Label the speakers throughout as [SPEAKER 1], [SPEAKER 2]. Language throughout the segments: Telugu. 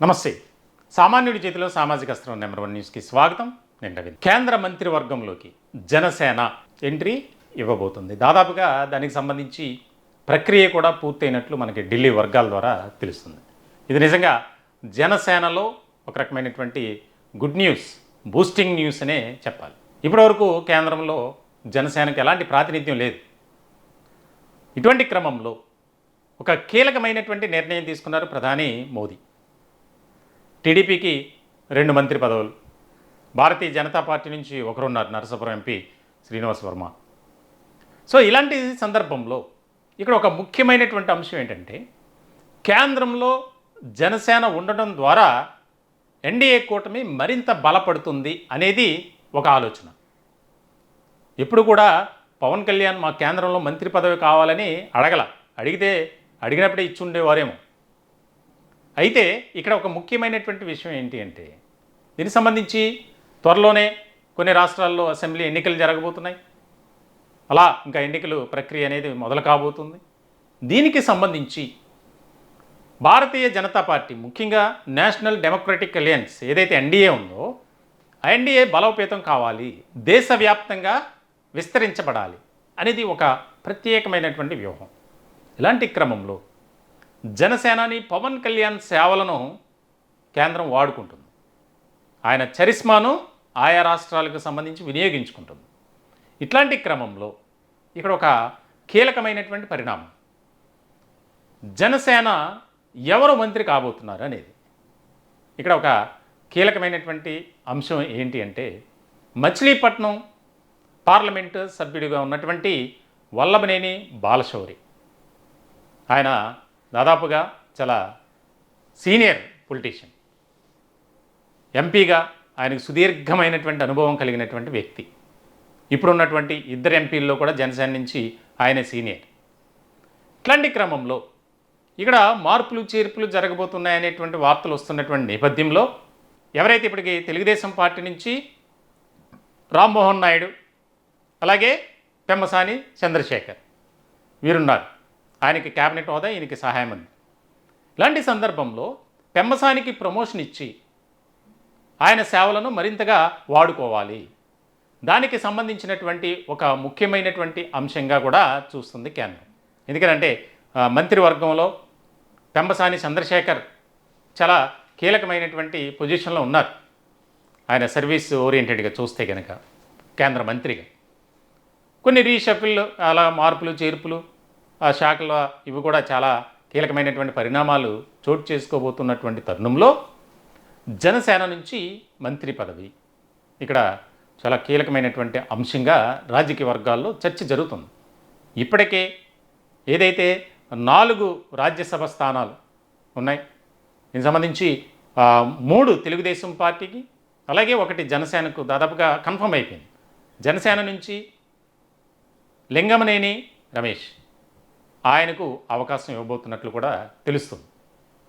[SPEAKER 1] నమస్తే. సామాన్యుడి చేతిలో సామాజిక అస్త్రం నెంబర్ 1 న్యూస్కి స్వాగతం. నేను రవి. కేంద్ర మంత్రివర్గంలోకి జనసేన ఎంట్రీ ఇవ్వబోతుంది. దాదాపుగా దానికి సంబంధించి ప్రక్రియ కూడా పూర్తయినట్లు మనకి ఢిల్లీ వర్గాల ద్వారా తెలుస్తుంది. ఇది నిజంగా జనసేనలో ఒక రకమైనటువంటి గుడ్ న్యూస్, బూస్టింగ్ న్యూస్ అనే చెప్పాలి. ఇప్పటివరకు కేంద్రంలో జనసేనకు ఎలాంటి ప్రాతినిధ్యం లేదు. ఇటువంటి క్రమంలో ఒక కీలకమైనటువంటి నిర్ణయం తీసుకున్నారు ప్రధాని మోదీ. టీడీపీకి 2 మంత్రి పదవులు, భారతీయ జనతా పార్టీ నుంచి ఒకరున్నారు, నరసాపురం ఎంపీ శ్రీనివాస్ వర్మ. సో ఇలాంటి సందర్భంలో ఇక్కడ ఒక ముఖ్యమైనటువంటి అంశం ఏంటంటే, కేంద్రంలో జనసేన ఉండడం ద్వారా ఎన్డీఏ కూటమి మరింత బలపడుతుంది అనేది ఒక ఆలోచన. ఎప్పుడు కూడా పవన్ కళ్యాణ్ మా కేంద్రంలో మంత్రి పదవి కావాలని అడిగినప్పుడే ఇచ్చుండేవారేమో. అయితే ఇక్కడ ఒక ముఖ్యమైనటువంటి విషయం ఏంటి అంటే, దీనికి సంబంధించి త్వరలోనే కొన్ని రాష్ట్రాల్లో అసెంబ్లీ ఎన్నికలు జరగబోతున్నాయి. అలా ఇంకా ఎన్నికలు ప్రక్రియ అనేది మొదలు కాబోతుంది. దీనికి సంబంధించి భారతీయ జనతా పార్టీ, ముఖ్యంగా నేషనల్ డెమోక్రటిక్ అలయన్స్ ఏదైతే ఎన్డీఏ ఉందో, ఆ ఎన్డీఏ బలోపేతం కావాలి, దేశవ్యాప్తంగా విస్తరించబడాలి అనేది ఒక ప్రత్యేకమైనటువంటి వ్యూహం. ఇలాంటి క్రమంలో జనసేనాని పవన్ కళ్యాణ్ సేవలను కేంద్రం వాడుకుంటుంది. ఆయన చరిస్మాను ఆయా రాష్ట్రాలకు సంబంధించి వినియోగించుకుంటుంది. ఇట్లాంటి క్రమంలో ఇక్కడ ఒక కీలకమైనటువంటి పరిణామం, జనసేన ఎవరు మంత్రి కాబోతున్నారు అనేది. ఇక్కడ ఒక కీలకమైనటువంటి అంశం ఏంటి అంటే, మచిలీపట్నం పార్లమెంటు సభ్యుడిగా ఉన్నటువంటి వల్లభనేని బాలశౌరి. ఆయన దాదాపుగా చాలా సీనియర్ పొలిటీషియన్. ఎంపీగా ఆయనకు సుదీర్ఘమైనటువంటి అనుభవం కలిగినటువంటి వ్యక్తి. ఇప్పుడున్నటువంటి 2 ఎంపీల్లో కూడా జనసేన నుంచి ఆయన సీనియర్. ఇట్లాంటి క్రమంలో ఇక్కడ మార్పులు చేర్పులు జరగబోతున్నాయనేటువంటి వార్తలు వస్తున్నటువంటి నేపథ్యంలో, ఎవరైతే ఇప్పటికీ తెలుగుదేశం పార్టీ నుంచి రామ్మోహన్ నాయుడు, అలాగే పెమ్మసాని చంద్రశేఖర్ వీరున్నారు. ఆయనకి క్యాబినెట్ హోదా, ఈయనకి సహాయ మంత్రి. ఇలాంటి సందర్భంలో పెమ్మసానికి ప్రమోషన్ ఇచ్చి ఆయన సేవలను మరింతగా వాడుకోవాలి. దానికి సంబంధించినటువంటి ఒక ముఖ్యమైనటువంటి అంశంగా కూడా చూస్తుంది కేంద్రం. ఎందుకంటే మంత్రివర్గంలో పెమ్మసాని చంద్రశేఖర్ చాలా కీలకమైనటువంటి పొజిషన్లో ఉన్నారు. ఆయన సర్వీస్ ఓరియంటెడ్గా చూస్తే కనుక కేంద్ర మంత్రిగా కొన్ని రీషఫిల్, అలా మార్పులు చేర్పులు ఆ శాఖలో ఇవి కూడా చాలా కీలకమైనటువంటి పరిణామాలు చోటు చేసుకోబోతున్నటువంటి తరుణంలో జనసేన నుంచి మంత్రి పదవి ఇక్కడ చాలా కీలకమైనటువంటి అంశంగా రాజకీయ వర్గాల్లో చర్చ జరుగుతుంది. ఇప్పటికే ఏదైతే 4 రాజ్యసభ స్థానాలు ఉన్నాయి, దీనికి సంబంధించి 3 తెలుగుదేశం పార్టీకి, అలాగే 1 జనసేనకు దాదాపుగా కన్ఫర్మ్ అయిపోయింది. జనసేన నుంచి లింగమనేని రమేష్, ఆయనకు అవకాశం ఇవ్వబోతున్నట్లు కూడా తెలుస్తుంది.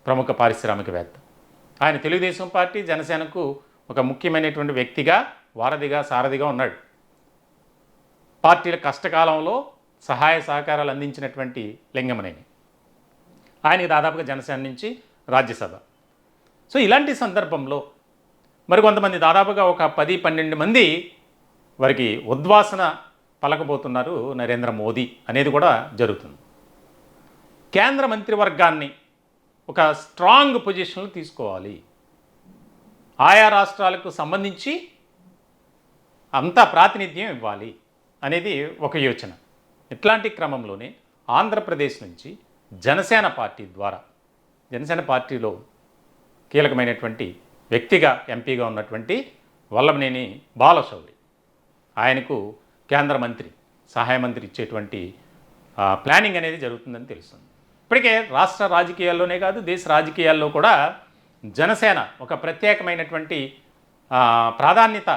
[SPEAKER 1] ప్రముఖ పారిశ్రామికవేత్త. ఆయన తెలుగుదేశం పార్టీ, జనసేనకు ఒక ముఖ్యమైనటువంటి వ్యక్తిగా, వారధిగా, సారథిగా ఉన్నాడు. పార్టీల కష్టకాలంలో సహాయ సహకారాలు అందించినటువంటి లింగమనేని, ఆయనకి దాదాపుగా జనసేన నుంచి రాజ్యసభ. సో ఇలాంటి సందర్భంలో మరికొంతమంది దాదాపుగా ఒక 10-12 మంది వారికి ఉద్వాసన పలకబోతున్నారు నరేంద్ర మోదీ అనేది కూడా జరుగుతుంది. కేంద్ర మంత్రివర్గాన్ని ఒక స్ట్రాంగ్ పొజిషన్లో తీసుకోవాలి, ఆయా రాష్ట్రాలకు సంబంధించి అంతా ప్రాతినిధ్యం ఇవ్వాలి అనేది ఒక యోచన. ఇట్లాంటి క్రమంలోనే ఆంధ్రప్రదేశ్ నుంచి జనసేన పార్టీ ద్వారా, జనసేన పార్టీలో కీలకమైనటువంటి వ్యక్తిగా ఎంపీగా ఉన్నటువంటి వల్లభనేని బాలశౌరి, ఆయనకు కేంద్ర మంత్రి, సహాయ మంత్రి ఇచ్చేటువంటి ప్లానింగ్ అనేది జరుగుతుందని తెలుస్తుంది. ఇప్పటికే రాష్ట్ర రాజకీయాల్లోనే కాదు, దేశ రాజకీయాల్లో కూడా జనసేన ఒక ప్రత్యేకమైనటువంటి ప్రాధాన్యత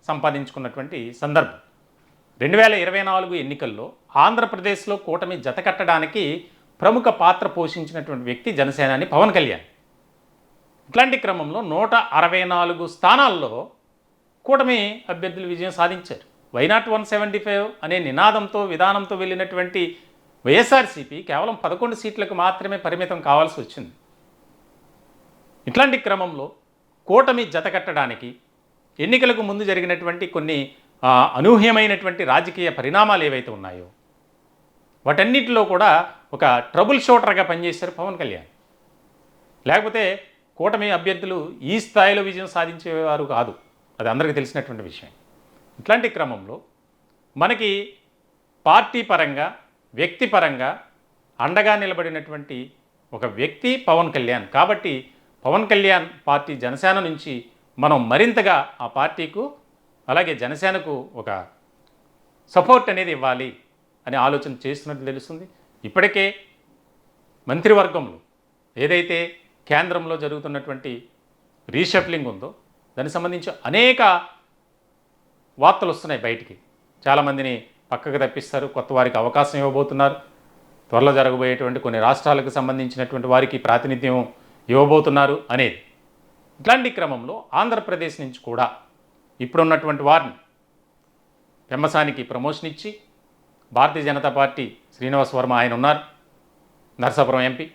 [SPEAKER 1] సంపాదించుకున్నటువంటి సందర్భం. 2024 ఎన్నికల్లో ఆంధ్రప్రదేశ్లో కూటమి జతకట్టడానికి ప్రముఖ పాత్ర పోషించినటువంటి వ్యక్తి జనసేనాని పవన్ కళ్యాణ్. ఇట్లాంటి క్రమంలో 164 స్థానాల్లో కూటమి అభ్యర్థులు విజయం సాధించారు. వైనాట్ 175 అనే నినాదంతో, విధానంతో వెళ్ళినటువంటి వైఎస్ఆర్సీపీ కేవలం 11 సీట్లకు మాత్రమే పరిమితం కావాల్సి వచ్చింది. ఇట్లాంటి క్రమంలో కూటమి జతకట్టడానికి ఎన్నికలకు ముందు జరిగినటువంటి కొన్ని అనూహ్యమైనటువంటి రాజకీయ పరిణామాలు ఏవైతే ఉన్నాయో వాటన్నిటిలో కూడా ఒక ట్రబుల్ షూటర్గా పనిచేశారు పవన్ కళ్యాణ్. లేకపోతే కూటమి అభ్యర్థులు ఈ స్థాయిలో విజయం సాధించేవారు కాదు, అది అందరికీ తెలిసినటువంటి విషయం. ఇట్లాంటి క్రమంలో మనకి పార్టీ పరంగా వ్యక్తిపరంగా అండగా నిలబడినటువంటి ఒక వ్యక్తి పవన్ కళ్యాణ్. కాబట్టి పవన్ కళ్యాణ్ పార్టీ జనసేన నుంచి మనం మరింతగా ఆ పార్టీకు అలాగే జనసేనకు ఒక సపోర్ట్ అనేది ఇవ్వాలి అనే ఆలోచన చేస్తున్నట్టు తెలుస్తుంది. ఇప్పటికే మంత్రివర్గంలో ఏదైతే కేంద్రంలో జరుగుతున్నటువంటి రీషఫ్లింగ్ ఉందో దానికి సంబంధించి అనేక వార్తలు వస్తున్నాయి బయటికి. చాలామందిని పక్కకు తప్పిస్తారు, కొత్త వారికి అవకాశం ఇవ్వబోతున్నారు, త్వరలో జరగబోయేటువంటి కొన్ని రాష్ట్రాలకు సంబంధించినటువంటి వారికి ప్రాతినిధ్యం ఇవ్వబోతున్నారు అనేది. ఇట్లాంటి క్రమంలో ఆంధ్రప్రదేశ్ నుంచి కూడా ఇప్పుడున్నటువంటి వారిని పెమ్మసానికి ప్రమోషన్ ఇచ్చి భారతీయ జనతా పార్టీ శ్రీనివాస్ వర్మ ఆయన ఉన్నారు, నరసాపురం ఎంపీ,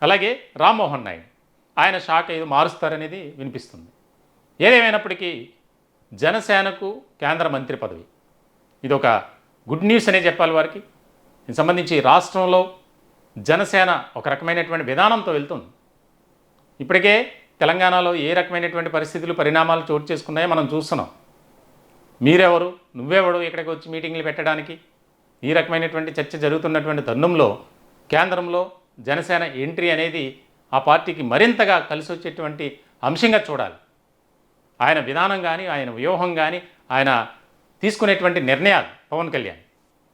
[SPEAKER 1] అలాగే రామ్మోహన్ నాయుడు ఆయన శాఖ ఏదో మారుస్తారనేది వినిపిస్తుంది. ఏదేమైనప్పటికీ జనసేనకు కేంద్ర మంత్రి పదవి ఇది ఒక గుడ్ న్యూస్ అనే చెప్పాలి వారికి. దీనికి సంబంధించి రాష్ట్రంలో జనసేన ఒక రకమైనటువంటి విధానంతో వెళ్తుంది. ఇప్పటికే తెలంగాణలో ఏ రకమైనటువంటి పరిస్థితులు పరిణామాలు చోటు చేసుకున్నాయో మనం చూస్తున్నాం. మీరెవరు నువ్వెవడు ఇక్కడికి వచ్చి మీటింగ్లు పెట్టడానికి, ఈ రకమైనటువంటి చర్చ జరుగుతున్నటువంటి తరుణంలో కేంద్రంలో జనసేన ఎంట్రీ అనేది ఆ పార్టీకి మరింతగా కలిసి వచ్చేటువంటి అంశంగా చూడాలి. ఆయన విధానం కానీ ఆయన వ్యూహం కానీ ఆయన తీసుకునేటువంటి నిర్ణయాలు పవన్ కళ్యాణ్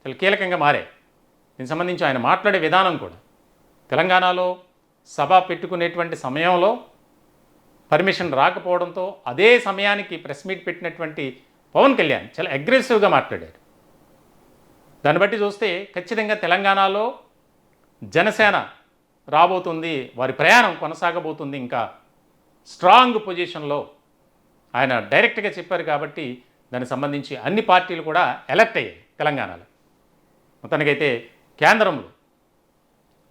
[SPEAKER 1] చాలా కీలకంగా మారాయి. దీనికి సంబంధించి ఆయన మాట్లాడే విధానం కూడా తెలంగాణలో సభ పెట్టుకునేటువంటి సమయంలో పర్మిషన్ రాకపోవడంతో అదే సమయానికి ప్రెస్ మీట్ పెట్టినటువంటి పవన్ కళ్యాణ్ చాలా అగ్రెసివ్గా మాట్లాడారు. దాన్ని బట్టి చూస్తే ఖచ్చితంగా తెలంగాణలో జనసేన రాబోతుంది, వారి ప్రయాణం కొనసాగబోతుంది, ఇంకా స్ట్రాంగ్ పొజిషన్లో ఆయన డైరెక్ట్గా చెప్పారు. కాబట్టి దానికి సంబంధించి అన్ని పార్టీలు కూడా ఎలర్ట్ అయ్యాయి తెలంగాణలో. మొత్తానికైతే కేంద్రంలో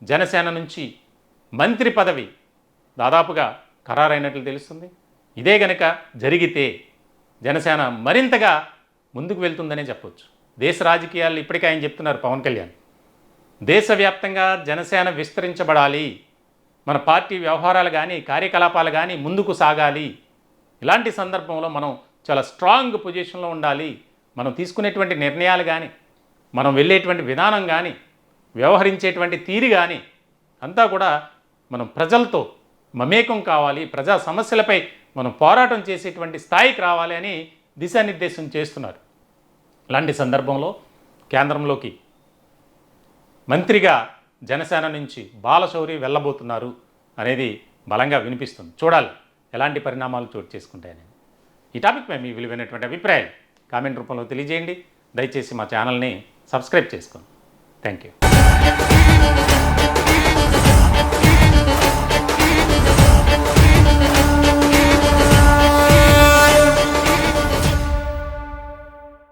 [SPEAKER 1] జనసేన నుంచి మంత్రి పదవి దాదాపుగా ఖరారైనట్లు తెలుస్తుంది. ఇదే గనక జరిగితే జనసేన మరింతగా ముందుకు వెళ్తుందనే చెప్పవచ్చు. దేశ రాజకీయాలు ఇప్పటికే ఆయన చెప్తున్నారు పవన్ కళ్యాణ్, దేశవ్యాప్తంగా జనసేన విస్తరించబడాలి, మన పార్టీ వ్యవహారాలు కానీ కార్యకలాపాలు కానీ ముందుకు సాగాలి. ఇలాంటి సందర్భంలో మనం చాలా స్ట్రాంగ్ పొజిషన్లో ఉండాలి. మనం తీసుకునేటువంటి నిర్ణయాలు కానీ మనం వెళ్ళేటువంటి విధానం కానీ వ్యవహరించేటువంటి తీరు కానీ అంతా కూడా మనం ప్రజలతో మమేకం కావాలి, ప్రజా సమస్యలపై మనం పోరాటం చేసేటువంటి స్థాయికి రావాలి అని దిశానిర్దేశం చేస్తున్నారు. ఇలాంటి సందర్భంలో కేంద్రంలోకి మంత్రిగా జనసేన నుంచి బాలశౌరి వెళ్ళబోతున్నారు అనేది బలంగా వినిపిస్తుంది. చూడాలి ఎలాంటి పరిణామాలు చోటు చేసుకుంటాయని. ఈ టాపిక్పై మీ విలువైనటువంటి అభిప్రాయాలు కామెంట్ రూపంలో తెలియజేయండి. దయచేసి మా ఛానల్ని సబ్స్క్రైబ్ చేసుకోండి. Thank you.